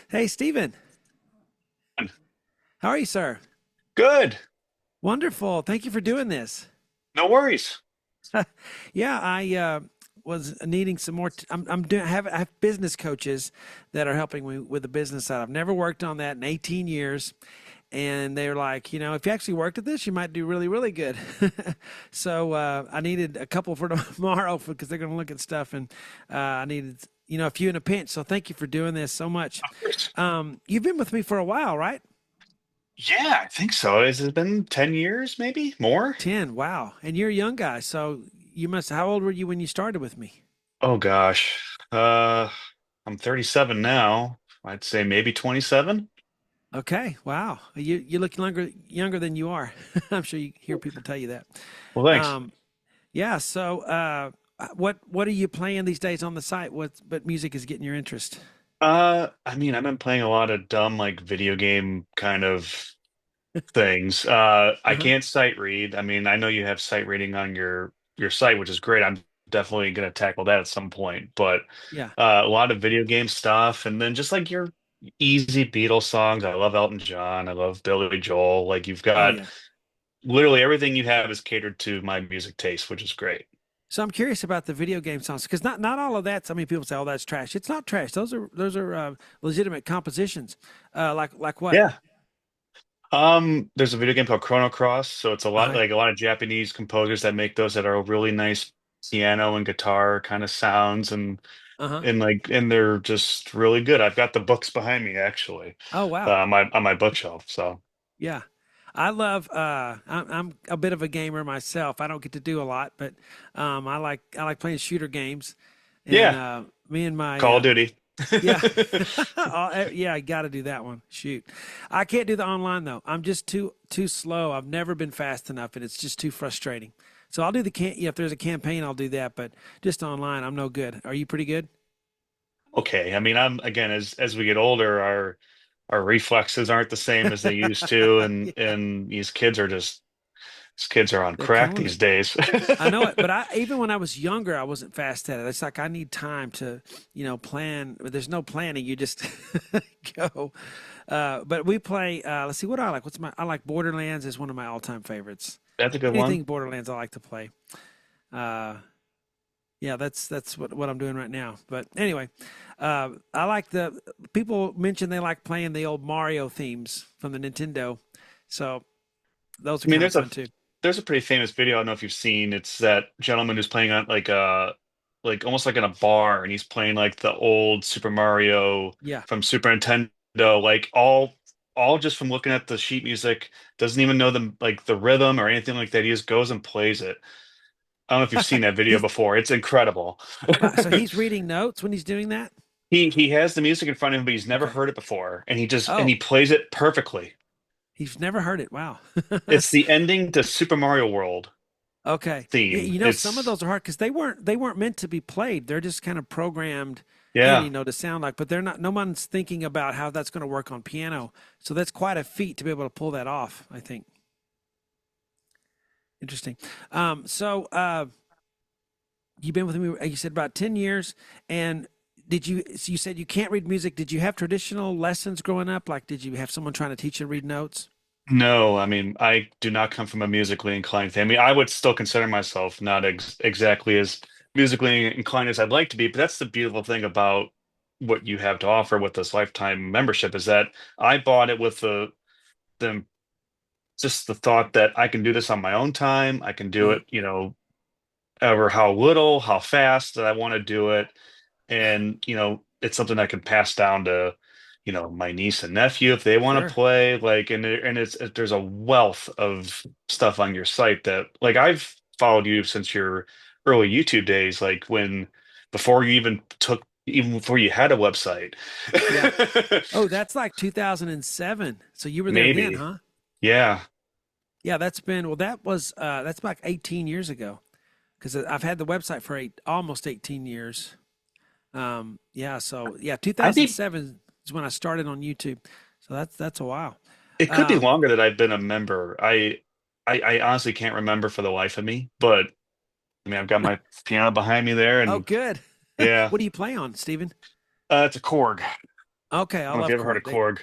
Hey, Stephen. How are you, sir? Good. Wonderful. Thank you for doing this. No worries. Yeah, I was needing some more. I'm doing. I have business coaches that are helping me with the business side. I've never worked on that in 18 years, and they're like, if you actually worked at this, you might do really, really good. So I needed a couple for tomorrow because they're going to look at stuff, and I needed, a few in a pinch. So thank you for doing this so much. You've been with me for a while, right? Yeah, I think so. Has it been 10 years, maybe more? 10. Wow. And you're a young guy. So how old were you when you started with me? Oh gosh. I'm 37 now. I'd say maybe 27. Okay. Wow. You look younger than you are. I'm sure you hear people tell you that. Well, thanks. Um, yeah. So, what are you playing these days on the site? What music is getting your interest? I mean, I've been playing a lot of dumb like video game kind of things. I Uh-huh. can't sight read. I mean, I know you have sight reading on your site, which is great. I'm definitely gonna tackle that at some point. But Yeah. a lot of video game stuff, and then just like your easy Beatles songs. I love Elton John. I love Billy Joel. Like you've Oh got yeah. literally everything you have is catered to my music taste, which is great. So I'm curious about the video game songs because not all of that. So many people say, "Oh, that's trash." It's not trash. Those are legitimate compositions. Like what? Yeah. There's a video game called Chrono Cross, so it's a lot Uh-huh. like a lot of Japanese composers that make those that are really nice piano and guitar kind of sounds Uh-huh. and they're just really good. I've got the books behind me actually, Oh wow. on my bookshelf. So Yeah. I love I'm a bit of a gamer myself. I don't get to do a lot, but I like playing shooter games and yeah, me and my Call of Duty. yeah. Yeah, I got to do that one. Shoot. I can't do the online though. I'm just too slow. I've never been fast enough and it's just too frustrating. So I'll do if there's a campaign I'll do that, but just online I'm no good. Are you pretty good? Okay, I mean, I'm again as we get older, our reflexes aren't the same as they used to, Yeah, and these kids are on they're crack killing these it. days. I know it, but I even when I was younger, I wasn't fast at it. It's like I need time to, plan. But there's no planning. You just go. But we play. Let's see what I like. I like Borderlands is one of my all-time favorites. That's a good one. Anything Borderlands, I like to play. Uh, yeah, that's what I'm doing right now. But anyway, I like the people mention they like playing the old Mario themes from the Nintendo, so those are I mean, kind of fun too. there's a pretty famous video. I don't know if you've seen. It's that gentleman who's playing on like almost like in a bar, and he's playing like the old Super Mario Yeah. from Super Nintendo, like all just from looking at the sheet music. Doesn't even know the rhythm or anything like that. He just goes and plays it. I don't know if you've seen that video He's before. It's incredible. Wow. So he's reading notes when he's doing that? He has the music in front of him, but he's never Okay. heard it before, and he Oh, plays it perfectly. he's never heard it. Wow. It's the ending to Super Mario World Okay. theme. Some of It's those are hard because they weren't meant to be played. They're just kind of programmed in, yeah. to sound like, but they're not, no one's thinking about how that's going to work on piano. So that's quite a feat to be able to pull that off, I think. Interesting. So you've been with me, you said about 10 years. And so you said you can't read music. Did you have traditional lessons growing up? Like, did you have someone trying to teach you to read notes? No, I mean, I do not come from a musically inclined family. I would still consider myself not exactly as musically inclined as I'd like to be, but that's the beautiful thing about what you have to offer with this lifetime membership is that I bought it with the just the thought that I can do this on my own time. I can do Uh-huh. it, ever how little, how fast that I want to do it. And, it's something I can pass down to, my niece and nephew if they want to Sure. play. Like, and there's a wealth of stuff on your site that, like, I've followed you since your early YouTube days, like even before you had a website. Yeah. Oh, that's like 2007. So you were there then, Maybe. huh? Yeah. Yeah, that's like 18 years ago because I've had the website for almost 18 years. Yeah, so yeah, I think 2007 is when I started on YouTube. So that's a while. it could be Um, longer that I've been a member. I honestly can't remember for the life of me, but I mean, I've got my piano behind me there, oh, and good. yeah. What do you play on, Steven? It's a Korg. I Okay, I don't know if you love ever heard Korg. of Korg.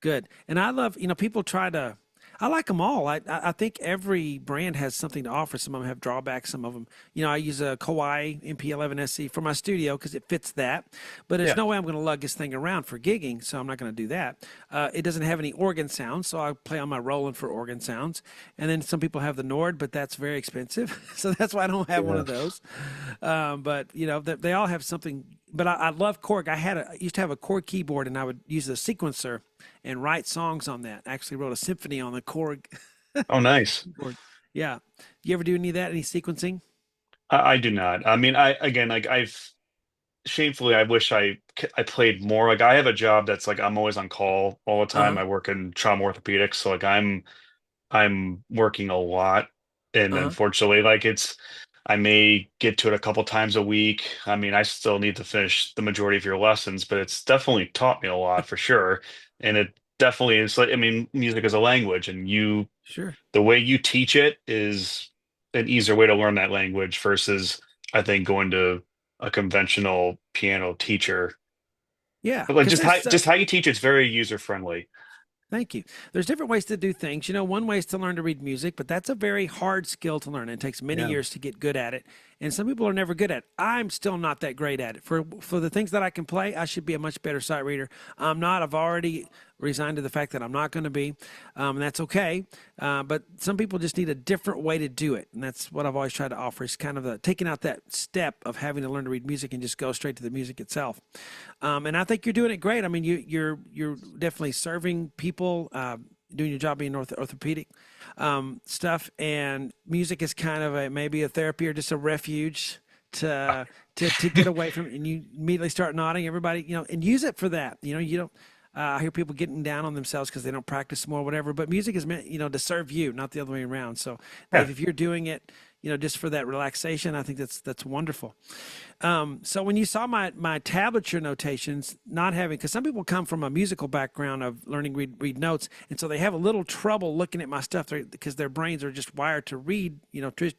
Good. And I love, people try to, I like them all. I think every brand has something to offer. Some of them have drawbacks. Some of them, I use a Kawai MP11SC for my studio because it fits that. But there's Yeah. no way I'm going to lug this thing around for gigging, so I'm not going to do that. It doesn't have any organ sounds, so I play on my Roland for organ sounds. And then some people have the Nord, but that's very expensive. So that's why I don't have one Yeah. of those. But they all have something. But I love Korg. I used to have a Korg keyboard, and I would use a sequencer and write songs on that. I actually wrote a symphony on the Korg Oh, nice. keyboard. Yeah. You ever do any of that? Any sequencing? I do not. I mean, I again, like I've shamefully, I wish I played more. Like I have a job that's like I'm always on call all the Uh time. huh. I work in trauma orthopedics, so like I'm working a lot, and Uh huh. unfortunately, like I may get to it a couple times a week. I mean, I still need to finish the majority of your lessons, but it's definitely taught me a lot for sure. And it definitely is like, I mean, music is a language, and Sure. the way you teach it is an easier way to learn that language versus, I think, going to a conventional piano teacher. Yeah. But like Because there's just how you teach, it's very user friendly. Thank you. There's different ways to do things. One way is to learn to read music, but that's a very hard skill to learn. It takes many Yeah. years to get good at it. And some people are never good at it. I'm still not that great at it. For the things that I can play, I should be a much better sight reader. I'm not. I've already resigned to the fact that I'm not going to be. And that's okay. But some people just need a different way to do it. And that's what I've always tried to offer is kind of taking out that step of having to learn to read music and just go straight to the music itself. And I think you're doing it great. I mean, you're definitely serving people, doing your job being orthopedic stuff, and music is kind of maybe a therapy or just a refuge to get away from it. And you immediately start nodding, everybody, and use it for that. You don't. I hear people getting down on themselves because they don't practice more, whatever. But music is meant, to serve you, not the other way around. So, Yeah. Dave, if you're doing it, just for that relaxation, I think that's wonderful. So when you saw my tablature notations, not having, because some people come from a musical background of learning read notes, and so they have a little trouble looking at my stuff because their brains are just wired to read,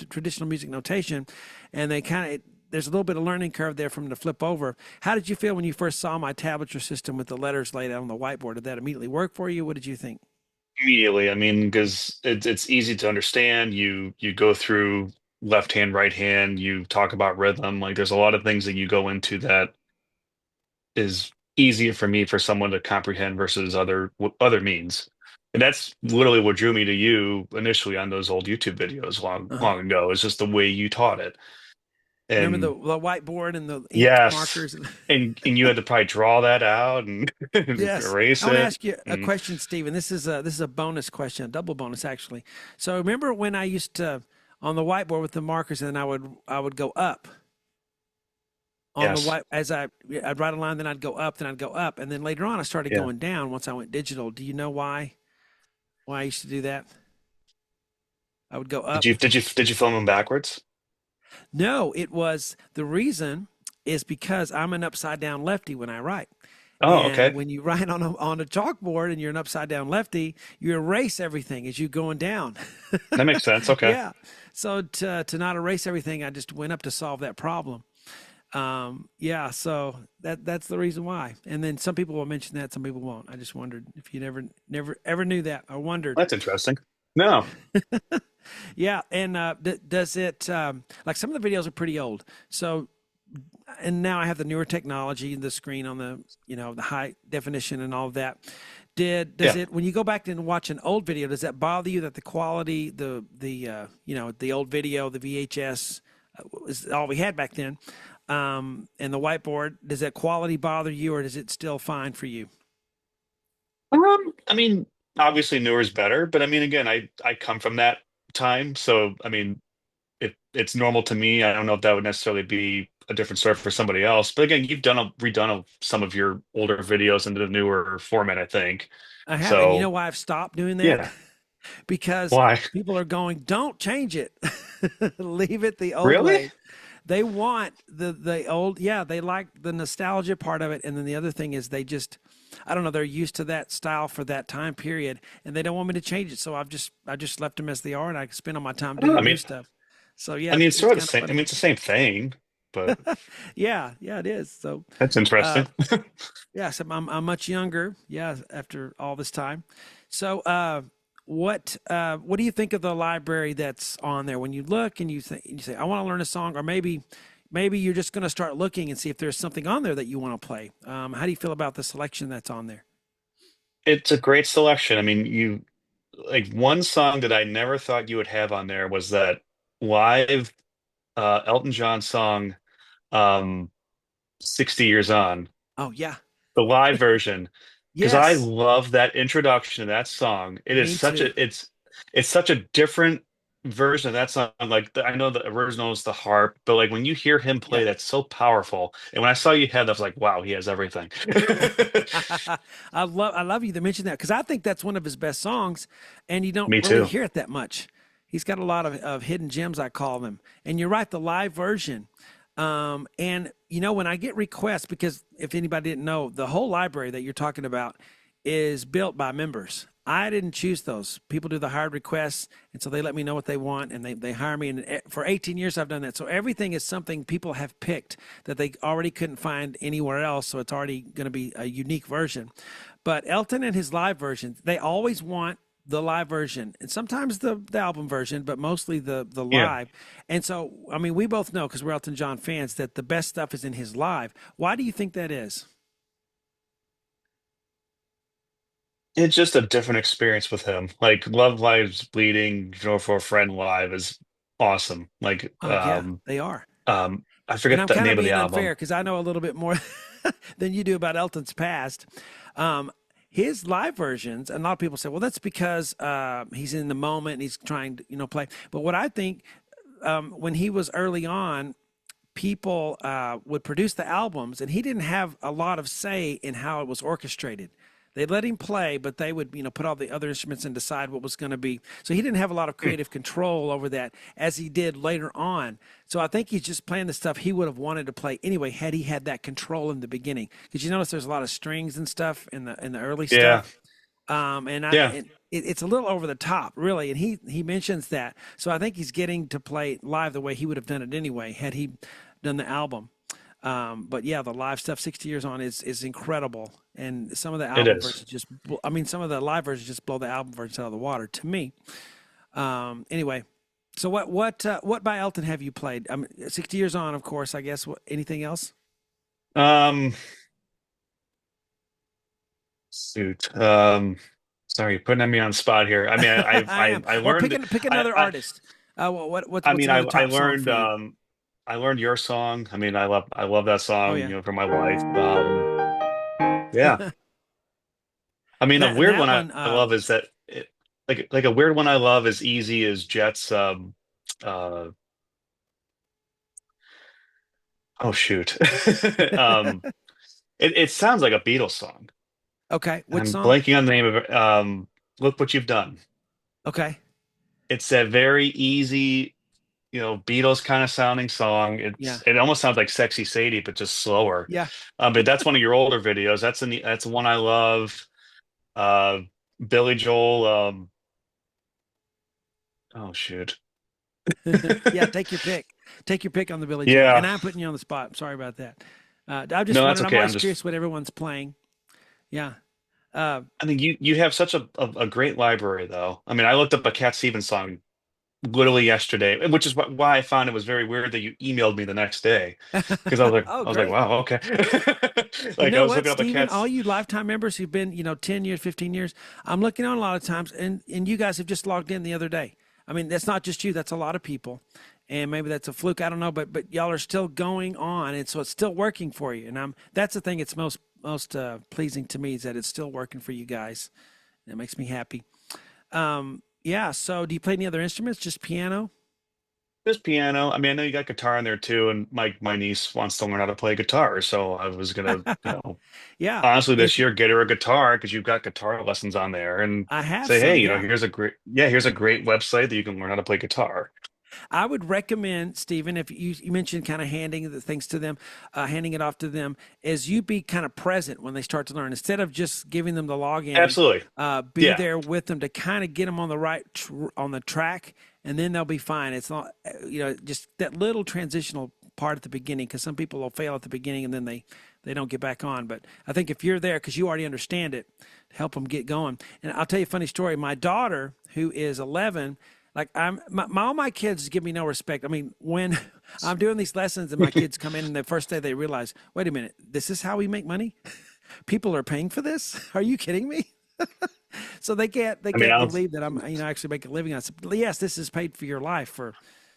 traditional music notation, and they kind of there's a little bit of learning curve there for them to flip over. How did you feel when you first saw my tablature system with the letters laid out on the whiteboard? Did that immediately work for you? What did you think? Immediately. I mean, because it's easy to understand. You go through left hand, right hand, you talk about rhythm. Like there's a lot of things that you go into that is easier for me for someone to comprehend versus other means. And that's literally what drew me to you initially on those old YouTube videos Uh-huh. long ago. Is just the way you taught it. Remember And the whiteboard and the ink yes, markers? and you had to probably draw that out and Yes. I erase want to it. ask you a And question, Stephen. This is a bonus question, a double bonus actually. So remember when I used to on the whiteboard with the markers, and then I would go up on the yes, white as I'd write a line, then I'd go up, then I'd go up, and then later on I started yeah. going down once I went digital. Do you know why I used to do that? I would go Did up. you film them backwards? No, it was the reason is because I'm an upside down lefty when I write. Oh, And okay. when you write on a chalkboard and you're an upside down lefty, you erase everything as you going down. That makes sense. Okay. Yeah. So to not erase everything, I just went up to solve that problem. Yeah. So that's the reason why. And then some people will mention that, some people won't. I just wondered if you never ever knew that. I wondered. That's interesting. No. Yeah. And does it like some of the videos are pretty old. So and now I have the newer technology, the screen on the high definition and all of that. Does Yeah. it when you go back and watch an old video, does that bother you that the quality, the old video, the VHS is all we had back then, and the whiteboard, does that quality bother you, or is it still fine for you? I mean, obviously newer is better, but I mean, again, I come from that time, so I mean, it's normal to me. I don't know if that would necessarily be a different story for somebody else, but again, you've some of your older videos into the newer format, I think. I have, and you know So why I've stopped doing that? yeah, Because why? people are going, don't change it, leave it the old Really? way. They want the old, yeah, they like the nostalgia part of it, and then the other thing is I don't know, they're used to that style for that time period, and they don't want me to change it. So I just left them as they are, and I spend all my time I don't know. doing new stuff. So yeah, I mean, it's it's sort of the kind of same. I funny. mean, it's the same thing. but Yeah, yeah, it is. So, that's uh, interesting. yeah, so I'm much younger. Yeah, after all this time. So, what do you think of the library that's on there? When you look and you say, I want to learn a song, or maybe you're just going to start looking and see if there's something on there that you want to play. How do you feel about the selection that's on there? It's a great selection. I mean, you like one song that I never thought you would have on there was that live Elton John song, um, 60 Years On, Oh yeah, the live version, because I yes, love that introduction to that song. It is me such too. it's such a different version of that song. Like I know the original is the harp, but like when you hear him Yeah. play, that's so powerful. And when I saw you had that, I was like, wow, he has everything. I love you to mention that because I think that's one of his best songs, and you don't Me really too. hear it that much. He's got a lot of hidden gems, I call them. And you're right, the live version. And when I get requests, because if anybody didn't know, the whole library that you're talking about is built by members. I didn't choose those. People do the hired requests, and so they let me know what they want, and they hire me. And for 18 years, I've done that. So everything is something people have picked that they already couldn't find anywhere else. So it's already going to be a unique version. But Elton and his live version, they always want the live version and sometimes the album version, but mostly the Yeah. live. And so, I mean, we both know because we're Elton John fans that the best stuff is in his live. Why do you think that is? It's just a different experience with him. Like Love Lives Bleeding, for a Friend Live is awesome. Like Oh, yeah, they are. I And forget I'm the kind of name of the being album. unfair because I know a little bit more than you do about Elton's past. Um, his live versions, and a lot of people say, well, that's because he's in the moment and he's trying to, play. But what I think when he was early on, people would produce the albums, and he didn't have a lot of say in how it was orchestrated. They let him play, but they would, put all the other instruments and decide what was going to be. So he didn't have a lot of Hmm. creative control over that as he did later on. So I think he's just playing the stuff he would have wanted to play anyway had he had that control in the beginning. Because you notice there's a lot of strings and stuff in the early Yeah. stuff, and Yeah. it's a little over the top, really. And he mentions that. So I think he's getting to play live the way he would have done it anyway had he done the album. But yeah, the live stuff, 60 Years On, is incredible. And some of the It album is. versions I mean, some of the live versions just blow the album versions out of the water to me. Anyway, so what by Elton have you played? 60 Years On, of course. I guess. Anything else? Um Shoot. Sorry, you're putting me on the spot here. I mean, I am. I Or pick learned pick I, another I artist. What's I mean another I top song learned for you? I learned your song. I mean, I love that Oh song, yeah, from my wife. Yeah. I mean, a that and weird that one one. I love is that like a weird one I love is Easy as Jets uh oh shoot. Um it sounds like a Beatles song. Okay, which I'm song? blanking on the name of it. Look What You've Done. Okay, It's that very easy, Beatles kind of sounding song. yeah, It almost sounds like Sexy Sadie, but just slower. yeah. But that's one of your older videos. That's the one I love. Uh, Billy Joel. Oh shoot. Yeah, take your pick. Take your pick on the Billy Joel. And Yeah. I'm putting you on the spot. I'm sorry about that. I just No, that's wondered. I'm okay. always curious what everyone's playing. Yeah. Uh, I mean, you have such a great library, though. I mean, I looked up a Cat Stevens song literally yesterday, which is why I found it was very weird that you emailed me the next day because oh, I was like, great. wow, okay. You Like I know was what, looking up a Stephen? All cat's. you lifetime members who've been, 10 years, 15 years, I'm looking on a lot of times, and you guys have just logged in the other day. I mean, that's not just you, that's a lot of people. And maybe that's a fluke, I don't know, but y'all are still going on, and so it's still working for you. And that's the thing that's most pleasing to me is that it's still working for you guys. That makes me happy. Yeah, so do you play any other instruments? Just piano? There's piano. I mean, I know you got guitar in there too, and my niece wants to learn how to play guitar. So I was gonna, Yeah. honestly, If this year get her a guitar because you've got guitar lessons on there, and I have say, hey, some, yeah. here's a great website that you can learn how to play guitar. I would recommend, Stephen, if you mentioned kind of handing the things to them, handing it off to them, is you be kind of present when they start to learn. Instead of just giving them the login, Absolutely. be Yeah. there with them to kind of get them on the on the track, and then they'll be fine. It's not, just that little transitional part at the beginning, because some people will fail at the beginning and then they don't get back on. But I think if you're there because you already understand it, help them get going. And I'll tell you a funny story. My daughter, who is 11, like all my kids give me no respect. I mean, when I'm doing these lessons and my kids come in and the first day they realize, wait a minute, this is how we make money? People are paying for this? Are you kidding me? So they I mean, can't believe that I'm actually making a living on it. Yes, this is paid for your life for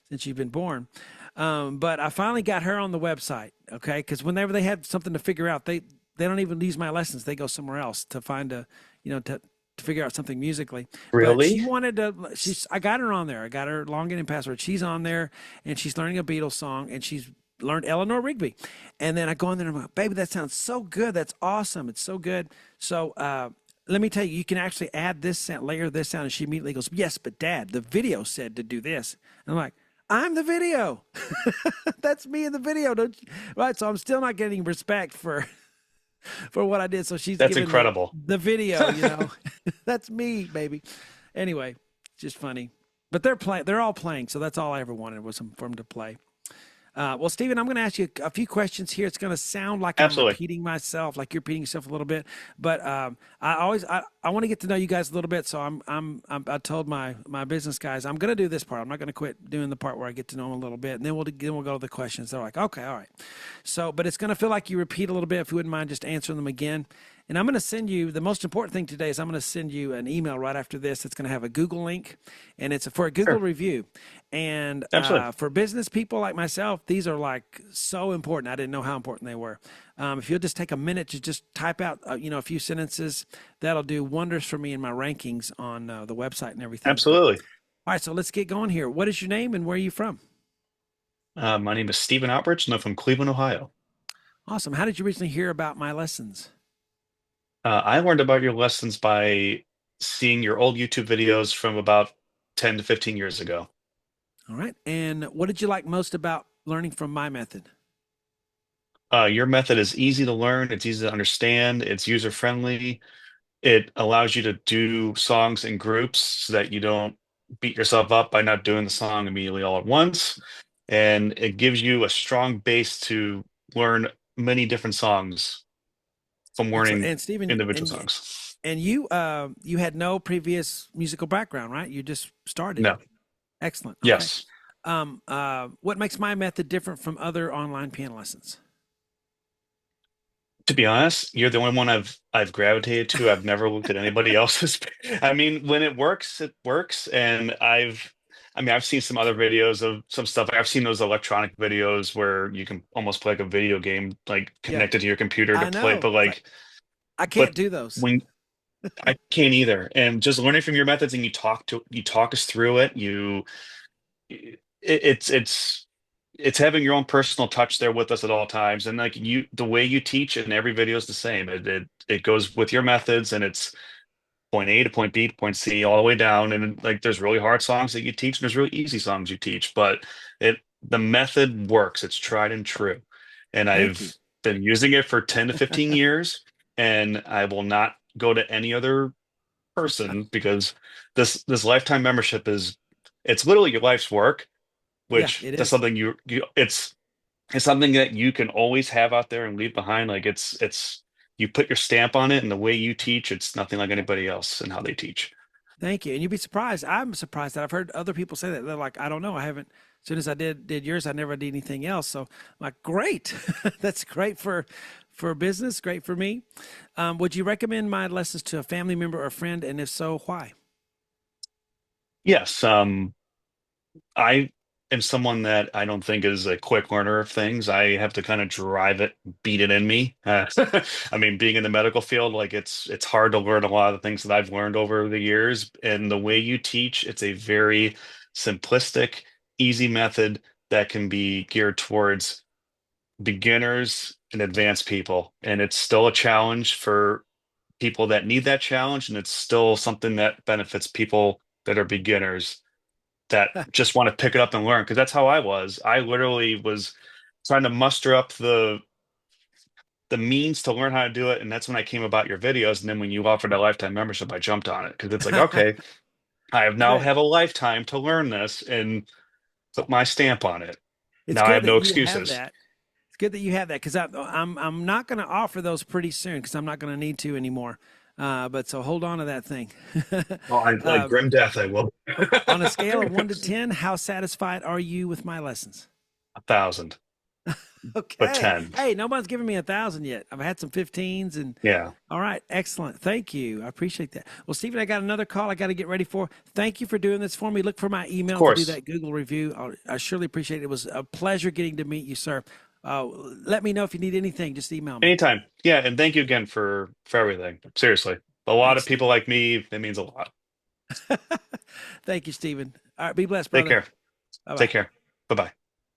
since you've been born. But I finally got her on the website, okay? Because whenever they have something to figure out, they don't even use my lessons. They go somewhere else to find to figure out something musically. But she really? wanted to. I got her on there. I got her login password. She's on there, and she's learning a Beatles song, and she's learned Eleanor Rigby. And then I go in there and I'm like, baby, that sounds so good. That's awesome. It's so good. So let me tell you, you can actually add this sound, layer this sound. And she immediately goes, yes, but Dad, the video said to do this. And I'm like, I'm the video. That's me in the video, don't you? Right. So I'm still not getting respect for what I did. So she's That's giving incredible. the video. That's me, baby. Anyway, just funny. But they're all playing. So that's all I ever wanted was for them to play. Well, Stephen, I'm going to ask you a few questions here. It's going to sound like I'm Absolutely. repeating myself, like you're repeating yourself a little bit. But I want to get to know you guys a little bit. So I told my business guys I'm going to do this part. I'm not going to quit doing the part where I get to know them a little bit, and then we'll go to the questions. They're like, okay, all right. So, but it's going to feel like you repeat a little bit. If you wouldn't mind just answering them again. And I'm going to send you, the most important thing today is I'm going to send you an email right after this. It's going to have a Google link, and it's for a Google Sure. review. And Absolutely. for business people like myself, these are like so important. I didn't know how important they were. If you'll just take a minute to just type out, a few sentences, that'll do wonders for me in my rankings on the website and everything. Absolutely. All right, so let's get going here. What is your name and where are you from? My name is Stephen Outridge, and I'm from Cleveland, Ohio. Awesome. How did you recently hear about my lessons? I learned about your lessons by seeing your old YouTube videos from about 10 to 15 years ago. All right. And what did you like most about learning from my method? Your method is easy to learn, it's easy to understand, it's user friendly. It allows you to do songs in groups so that you don't beat yourself up by not doing the song immediately all at once. And it gives you a strong base to learn many different songs from Excellent. learning And Stephen, individual songs. and you had no previous musical background, right? You just started. No, Excellent. Okay. yes. What makes my method different from other online piano lessons? To be honest, you're the only one I've gravitated to. I've never looked at anybody else's. I mean, when it works, it works. And I've seen some other videos of some stuff. I've seen those electronic videos where you can almost play like a video game, like Yeah, connected to your computer to I play. know. But It's like I but can't do those. when I can't either. And just learning from your methods and you talk us through it. It's having your own personal touch there with us at all times, and like the way you teach in every video is the same. It goes with your methods, and it's point A to point B to point C all the way down. And like there's really hard songs that you teach, and there's really easy songs you teach, but the method works. It's tried and true, and Thank you. I've been using it for 10 to 15 years, and I will not go to any other person because this lifetime membership is it's literally your life's work, Yeah, which it that's is. something it's something that you can always have out there and leave behind. Like it's you put your stamp on it, and the way you teach, it's nothing like anybody else and how they teach. Thank you. And you'd be surprised. I'm surprised that I've heard other people say that. They're like, I don't know. I haven't. As soon as I did yours, I never did anything else. So I'm like, great. That's great for business. Great for me. Would you recommend my lessons to a family member or friend? And if so, why? Yes, I am someone that I don't think is a quick learner of things. I have to kind of drive it, beat it in me. I mean, being in the medical field, like it's hard to learn a lot of the things that I've learned over the years. And the way you teach, it's a very simplistic, easy method that can be geared towards beginners and advanced people. And it's still a challenge for people that need that challenge, and it's still something that benefits people that are beginners that just want to pick it up and learn. Because that's how I was. I literally was trying to muster up the means to learn how to do it, and that's when I came about your videos. And then when you offered a lifetime membership, I jumped on it because it's like, okay, I have now Great. have a lifetime to learn this and put my stamp on it. It's Now I good have that no you have excuses. that. It's good that you have that because I'm not going to offer those pretty soon because I'm not going to need to anymore. But so hold on to that thing. Oh, I like uh, grim death. I will. on a scale of 1 to 10, how satisfied are you with my lessons? 1,000, but Okay. 10. Hey, nobody's given me 1,000 yet. I've had some 15s and Yeah, all right, excellent. Thank you. I appreciate that. Well, Stephen, I got another call I got to get ready for. Thank you for doing this for me. Look for my of email to do course. that Google review. I surely appreciate it. It was a pleasure getting to meet you, sir. Uh, Let me know if you need anything. Just email me. Anytime. Yeah, and thank you again for everything. Seriously. A lot of Thanks. people like me, that means a lot. Thank you, Stephen. All right, be blessed, Take brother. care. Bye Take bye. care. Bye-bye.